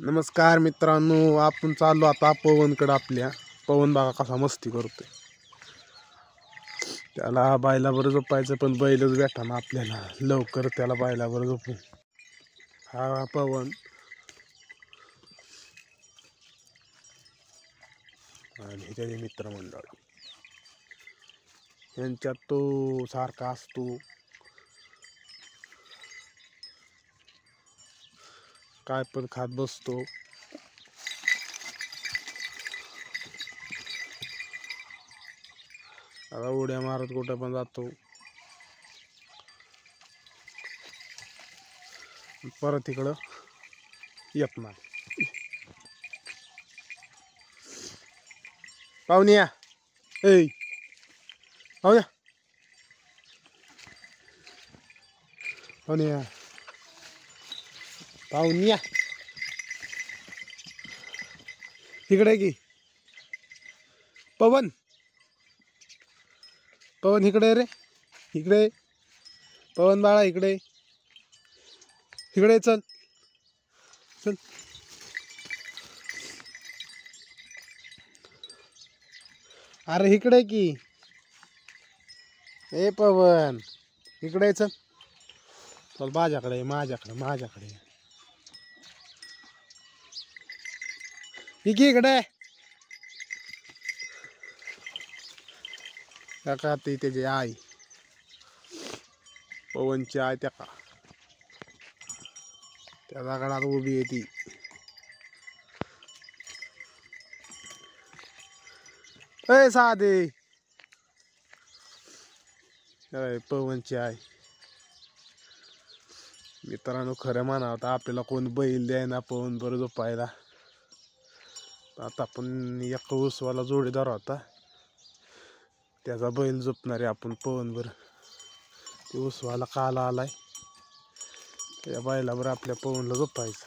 नमस्कार मित्रांनो, आपण चाललो आता पवनकडे. आपल्या पवन बघा कसा मस्ती करतोय. त्याला बैलावर झोपायचं पण बैलच भेटाना आपल्याला लवकर. त्याला बैलावर झोपू. हा पवन आणि त्याचे मित्रमंडळ यांच्यात तो सारखा असतो. काय पण खात बसतो. आता उड्या मारत कुठं पण जातो. परत इकडं येत नाही. पाहुण्या ऐ पाहुण्या पाहुण्या पाहुण्या इकडे की पवन पवन इकडे रे. इकडे पवन बाळा इकडे इकडे चल चल. अरे इकडे की. ए पवन इकडे चल. चल माझ्याकडे माझ्याकडे इकडे का ती त्याची आई पवनची आई त्या दगडात उभी आहे ती. ए साधे पवनची आई. मित्रांनो, खरं म्हणावं तर आपल्याला कोण बैल द्यायना पवन बरं झोपायला. आता आपण एका उसवाला जोडीदार होता, त्याचा बैल झोपणारे आपण पवन बर. ते उसवाला काला आलाय, त्या बैलावर आपल्या पवनला झोपायचं.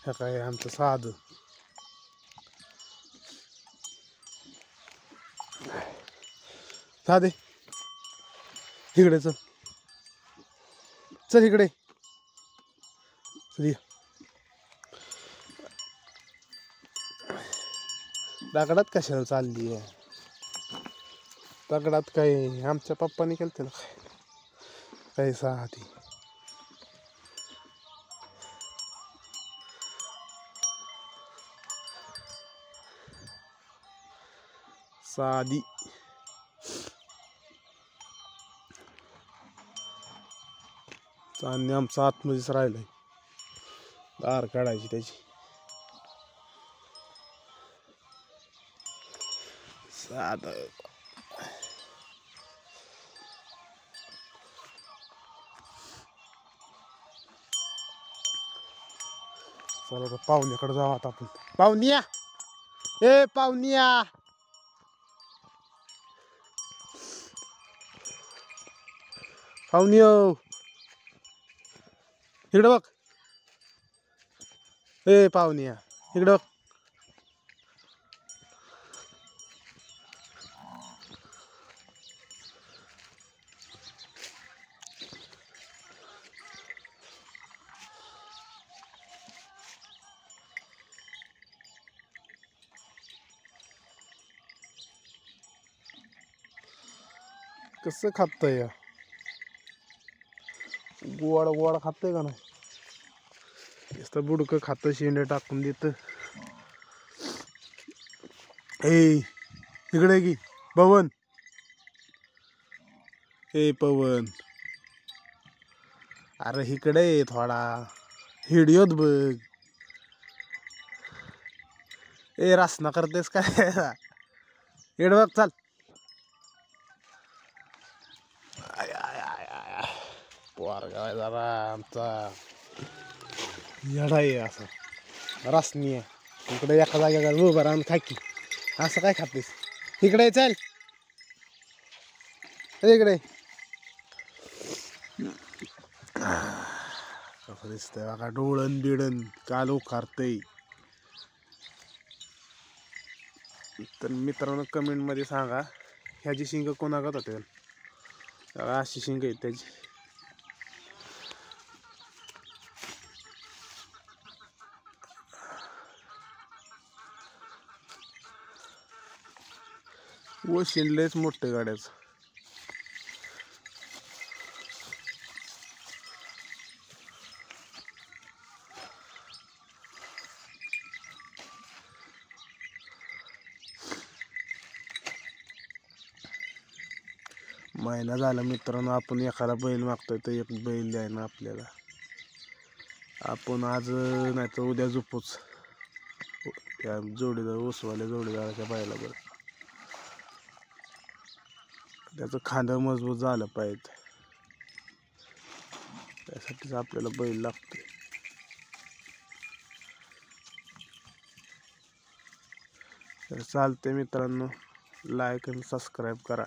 ह्या काय आमचं साधं. साधे इकडे चल चल इकडे चल. दगडात कशाला चालली आहे? दगडात काय आमच्या पप्पाने केलं त्याला काय साधी. साधी चांदणे आमचं आतमध्येच राहिलंय. दार काढायची त्याची. साध चला तर पाहुण्याकडे जाऊ आता आपण. पाहुण्या ए पाहुण्या पाहुण्या इकडे बघ. ए पाहुण्या इकडे बघ. कसं खातय? गोड गोड खातय का नाही? नुसतं बुडकं खातं, शेंडे टाकून देत. ए इकडे की पवन. ए पवन अरे इकडे थोडा व्हिडिओत बघ. ए रासना करतेस काय? इकडे बघ चल. पोरगा जरा आमचा येडा आहे असं. रासनी आहे इकडे एका जागेवर उभं राहून खाकी. असं काय खातेस? इकडे चल इकडे. कसं दिसतंय बघा, डोळण बिडण काल उखारतय. तर मित्रांनो, कमेंट मध्ये सांगा ह्याची शिंग कोणागत होते. अशी शिंग आहे त्याची. वशिंडलेच मोठे गाड्याचं. महिना झाला मित्रांनो, आपण एखादा बैल मागतोय तर एक बैल द्यायना आपल्याला. आपण आज नाही तर उद्या झोपूच त्या जोडीदार उसवाल्या जोडीदाराच्या बैलावर. त्याचं खांदं मजबूत झालं पाहिजे, त्यासाठीच आपल्याला बैल लागते. तर चालते मित्रांनो, लाईक आणि सबस्क्राईब करा.